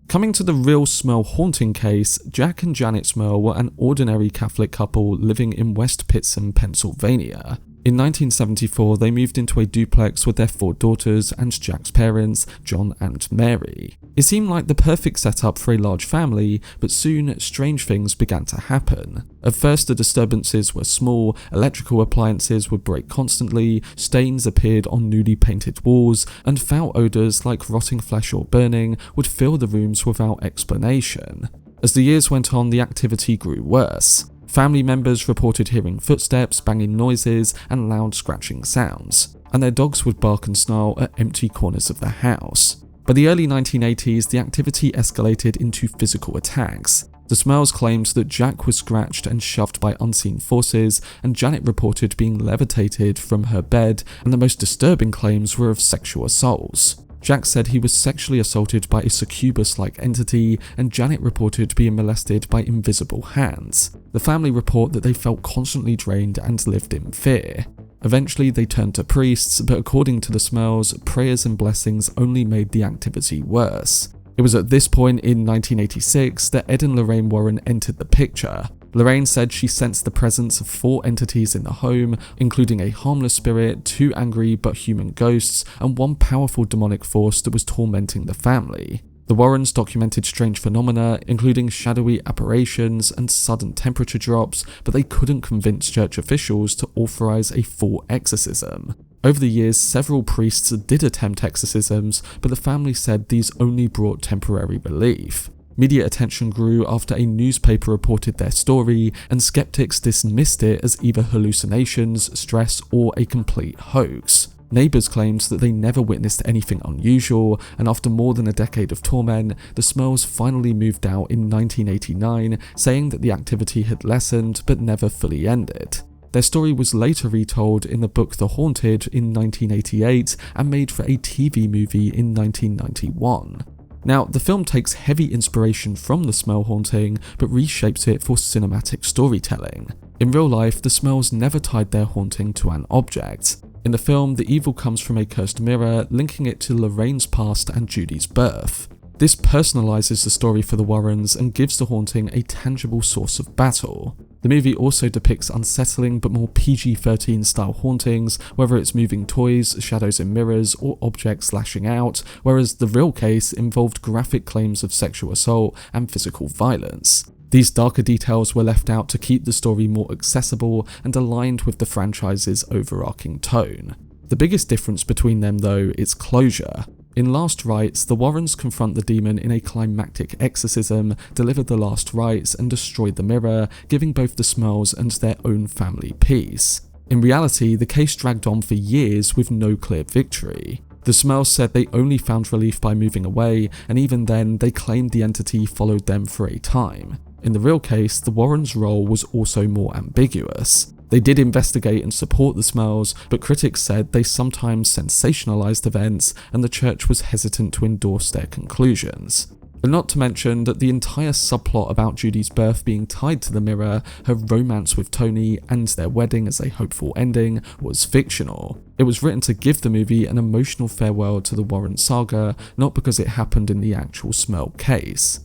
Coming to the real Smurl haunting case, Jack and Janet Smurl were an ordinary Catholic couple living in West Pittston, Pennsylvania. In 1974, they moved into a duplex with their 4 daughters and Jack's parents, John and Mary. It seemed like the perfect setup for a large family, but soon strange things began to happen. At first, the disturbances were small, electrical appliances would break constantly, stains appeared on newly painted walls, and foul odours like rotting flesh or burning would fill the rooms without explanation. As the years went on, the activity grew worse. Family members reported hearing footsteps, banging noises, and loud scratching sounds, and their dogs would bark and snarl at empty corners of the house. By the early 1980s, the activity escalated into physical attacks. The Smurls claimed that Jack was scratched and shoved by unseen forces, and Janet reported being levitated from her bed, and the most disturbing claims were of sexual assaults. Jack said he was sexually assaulted by a succubus-like entity, and Janet reported being molested by invisible hands. The family report that they felt constantly drained and lived in fear. Eventually they turned to priests, but according to the Smurls, prayers and blessings only made the activity worse. It was at this point in 1986 that Ed and Lorraine Warren entered the picture. Lorraine said she sensed the presence of 4 entities in the home, including a harmless spirit, 2 angry but human ghosts, and 1 powerful demonic force that was tormenting the family. The Warrens documented strange phenomena, including shadowy apparitions and sudden temperature drops, but they couldn't convince church officials to authorize a full exorcism. Over the years, several priests did attempt exorcisms, but the family said these only brought temporary relief. Media attention grew after a newspaper reported their story, and skeptics dismissed it as either hallucinations, stress, or a complete hoax. Neighbours claimed that they never witnessed anything unusual, and after more than a decade of torment, the Smurls finally moved out in 1989, saying that the activity had lessened but never fully ended. Their story was later retold in the book The Haunted in 1988 and made for a TV movie in 1991. Now, the film takes heavy inspiration from the Smurl haunting, but reshapes it for cinematic storytelling. In real life, the Smurls never tied their haunting to an object. In the film, the evil comes from a cursed mirror, linking it to Lorraine's past and Judy's birth. This personalizes the story for the Warrens and gives the haunting a tangible source of battle. The movie also depicts unsettling but more PG-13 style hauntings, whether it's moving toys, shadows in mirrors, or objects lashing out, whereas the real case involved graphic claims of sexual assault and physical violence. These darker details were left out to keep the story more accessible and aligned with the franchise's overarching tone. The biggest difference between them, though, is closure. In Last Rites, the Warrens confront the demon in a climactic exorcism, deliver the last rites, and destroy the mirror, giving both the Smurls and their own family peace. In reality, the case dragged on for years with no clear victory. The Smurls said they only found relief by moving away, and even then, they claimed the entity followed them for a time. In the real case, the Warrens' role was also more ambiguous. They did investigate and support the Smurls, but critics said they sometimes sensationalized events, and the church was hesitant to endorse their conclusions. And not to mention that the entire subplot about Judy's birth being tied to the mirror, her romance with Tony, and their wedding as a hopeful ending was fictional. It was written to give the movie an emotional farewell to the Warren saga, not because it happened in the actual Smurl case.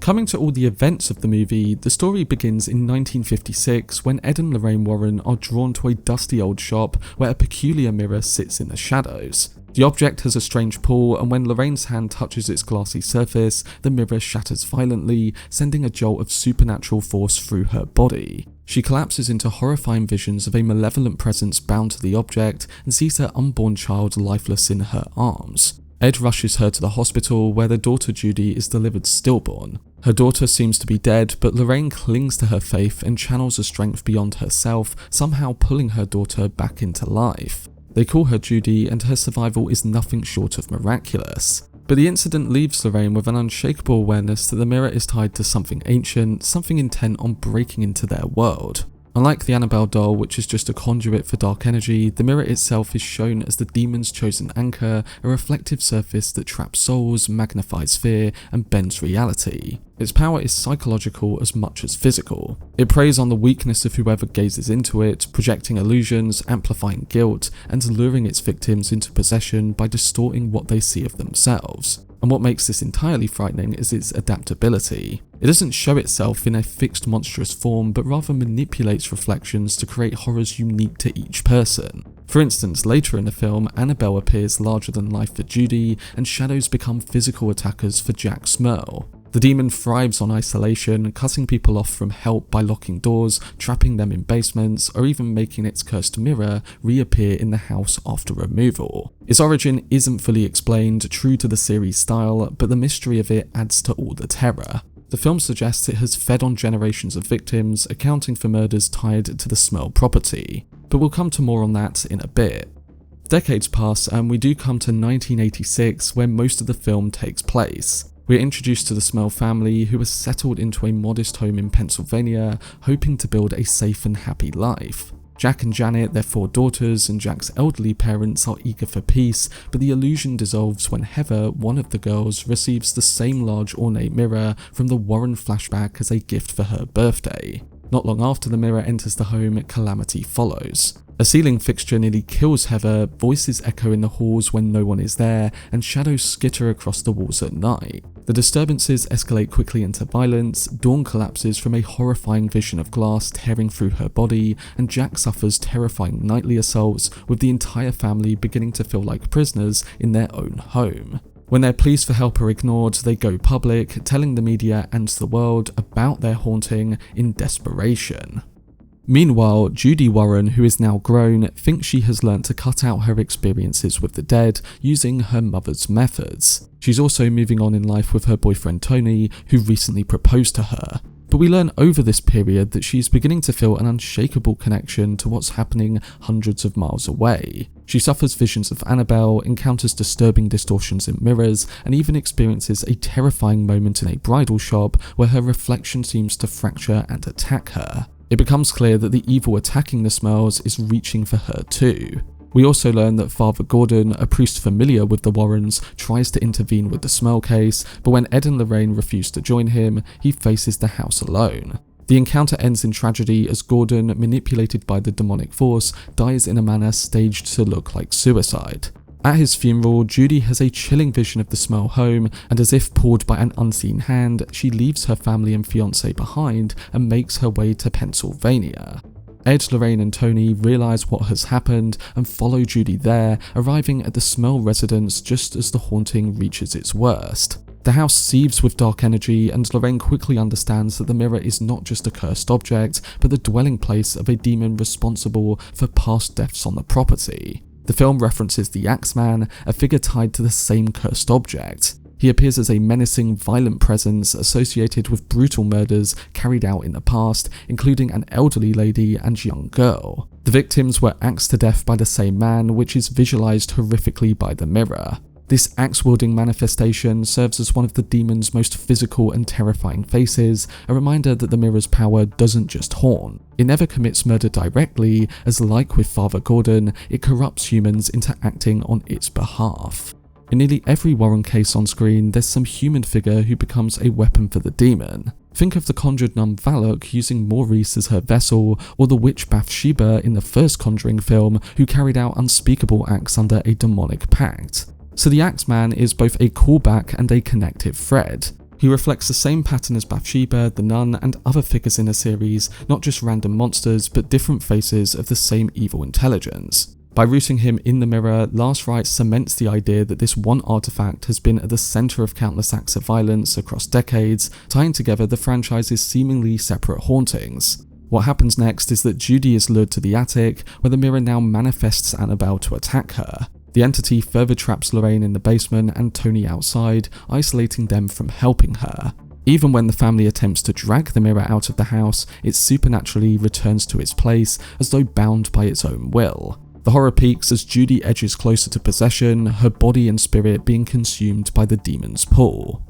Coming to all the events of the movie, the story begins in 1956 when Ed and Lorraine Warren are drawn to a dusty old shop where a peculiar mirror sits in the shadows. The object has a strange pull, and when Lorraine's hand touches its glassy surface, the mirror shatters violently, sending a jolt of supernatural force through her body. She collapses into horrifying visions of a malevolent presence bound to the object and sees her unborn child lifeless in her arms. Ed rushes her to the hospital where their daughter Judy is delivered stillborn. Her daughter seems to be dead, but Lorraine clings to her faith and channels a strength beyond herself, somehow pulling her daughter back into life. They call her Judy, and her survival is nothing short of miraculous. But the incident leaves Lorraine with an unshakable awareness that the mirror is tied to something ancient, something intent on breaking into their world. Unlike the Annabelle doll, which is just a conduit for dark energy, the mirror itself is shown as the demon's chosen anchor, a reflective surface that traps souls, magnifies fear, and bends reality. Its power is psychological as much as physical. It preys on the weakness of whoever gazes into it, projecting illusions, amplifying guilt, and luring its victims into possession by distorting what they see of themselves. And what makes this entirely frightening is its adaptability. It doesn't show itself in a fixed monstrous form, but rather manipulates reflections to create horrors unique to each person. For instance, later in the film, Annabelle appears larger than life for Judy, and shadows become physical attackers for Jack Smurl. The demon thrives on isolation, cutting people off from help by locking doors, trapping them in basements, or even making its cursed mirror reappear in the house after removal. Its origin isn't fully explained, true to the series style, but the mystery of it adds to all the terror. The film suggests it has fed on generations of victims, accounting for murders tied to the Smurl property. But we'll come to more on that in a bit. Decades pass and we do come to 1986, where most of the film takes place. We're introduced to the Smurl family, who are settled into a modest home in Pennsylvania, hoping to build a safe and happy life. Jack and Janet, their 4 daughters, and Jack's elderly parents are eager for peace, but the illusion dissolves when Heather, one of the girls, receives the same large ornate mirror from the Warren flashback as a gift for her birthday. Not long after the mirror enters the home, calamity follows. A ceiling fixture nearly kills Heather, voices echo in the halls when no one is there, and shadows skitter across the walls at night. The disturbances escalate quickly into violence, Dawn collapses from a horrifying vision of glass tearing through her body, and Jack suffers terrifying nightly assaults, with the entire family beginning to feel like prisoners in their own home. When their pleas for help are ignored, they go public, telling the media and the world about their haunting in desperation. Meanwhile, Judy Warren, who is now grown, thinks she has learnt to cut out her experiences with the dead using her mother's methods. She's also moving on in life with her boyfriend Tony, who recently proposed to her. But we learn over this period that she's beginning to feel an unshakable connection to what's happening hundreds of miles away. She suffers visions of Annabelle, encounters disturbing distortions in mirrors, and even experiences a terrifying moment in a bridal shop where her reflection seems to fracture and attack her. It becomes clear that the evil attacking the Smurls is reaching for her too. We also learn that Father Gordon, a priest familiar with the Warrens, tries to intervene with the Smurl case, but when Ed and Lorraine refuse to join him, he faces the house alone. The encounter ends in tragedy as Gordon, manipulated by the demonic force, dies in a manner staged to look like suicide. At his funeral, Judy has a chilling vision of the Smurl home, and as if pulled by an unseen hand, she leaves her family and fiancé behind and makes her way to Pennsylvania. Ed, Lorraine and Tony realise what has happened and follow Judy there, arriving at the Smurl residence just as the haunting reaches its worst. The house seethes with dark energy, and Lorraine quickly understands that the mirror is not just a cursed object, but the dwelling place of a demon responsible for past deaths on the property. The film references the Axeman, a figure tied to the same cursed object. He appears as a menacing, violent presence associated with brutal murders carried out in the past, including an elderly lady and young girl. The victims were axed to death by the same man, which is visualized horrifically by the mirror. This axe-wielding manifestation serves as one of the demon's most physical and terrifying faces, a reminder that the mirror's power doesn't just haunt. It never commits murder directly, as like with Father Gordon, it corrupts humans into acting on its behalf. In nearly every Warren case on screen, there's some human figure who becomes a weapon for the demon. Think of the conjured nun Valak using Maurice as her vessel, or the witch Bathsheba in the first Conjuring film, who carried out unspeakable acts under a demonic pact. So the Axeman is both a callback and a connective thread. He reflects the same pattern as Bathsheba, the nun, and other figures in the series, not just random monsters, but different faces of the same evil intelligence. By rooting him in the mirror, Last Rites cements the idea that this one artifact has been at the centre of countless acts of violence across decades, tying together the franchise's seemingly separate hauntings. What happens next is that Judy is lured to the attic, where the mirror now manifests Annabelle to attack her. The entity further traps Lorraine in the basement and Tony outside, isolating them from helping her. Even when the family attempts to drag the mirror out of the house, it supernaturally returns to its place, as though bound by its own will. The horror peaks as Judy edges closer to possession, her body and spirit being consumed by the demon's pull.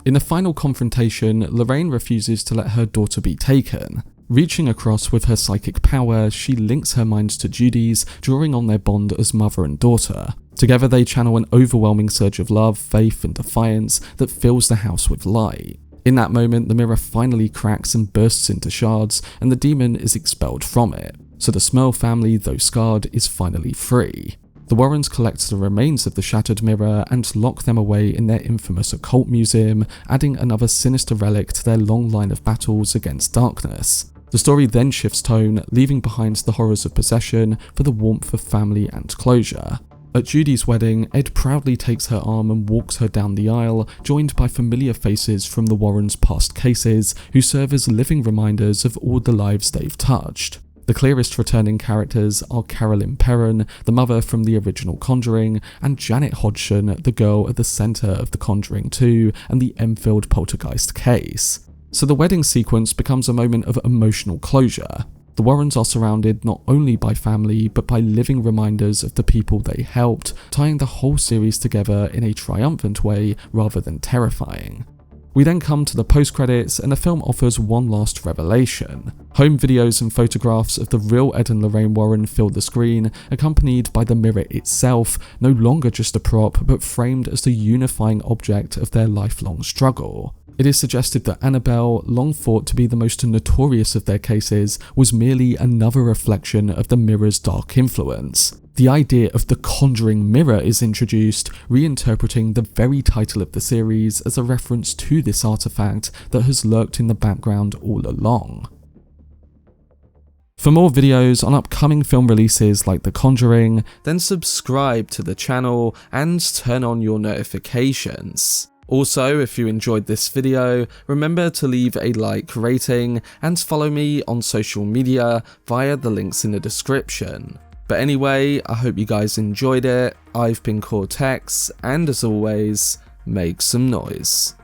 In the final confrontation, Lorraine refuses to let her daughter be taken. Reaching across with her psychic power, she links her minds to Judy's, drawing on their bond as mother and daughter. Together they channel an overwhelming surge of love, faith and defiance that fills the house with light. In that moment, the mirror finally cracks and bursts into shards, and the demon is expelled from it. So the Smurl family, though scarred, is finally free. The Warrens collect the remains of the shattered mirror and lock them away in their infamous occult museum, adding another sinister relic to their long line of battles against darkness. The story then shifts tone, leaving behind the horrors of possession for the warmth of family and closure. At Judy's wedding, Ed proudly takes her arm and walks her down the aisle, joined by familiar faces from the Warrens' past cases, who serve as living reminders of all the lives they've touched. The clearest returning characters are Carolyn Perron, the mother from the original Conjuring, and Janet Hodgson, the girl at the centre of the Conjuring 2 and the Enfield poltergeist case. So the wedding sequence becomes a moment of emotional closure. The Warrens are surrounded not only by family, but by living reminders of the people they helped, tying the whole series together in a triumphant way rather than terrifying. We then come to the post-credits, and the film offers one last revelation. Home videos and photographs of the real Ed and Lorraine Warren fill the screen, accompanied by the mirror itself, no longer just a prop, but framed as the unifying object of their lifelong struggle. It is suggested that Annabelle, long thought to be the most notorious of their cases, was merely another reflection of the mirror's dark influence. The idea of the Conjuring mirror is introduced, reinterpreting the very title of the series as a reference to this artifact that has lurked in the background all along. For more videos on upcoming film releases like The Conjuring, then subscribe to the channel and turn on your notifications. Also, if you enjoyed this video, remember to leave a like, rating, and follow me on social media via the links in the description. But anyway, I hope you guys enjoyed it. I've been Cortex, and as always, make some noise.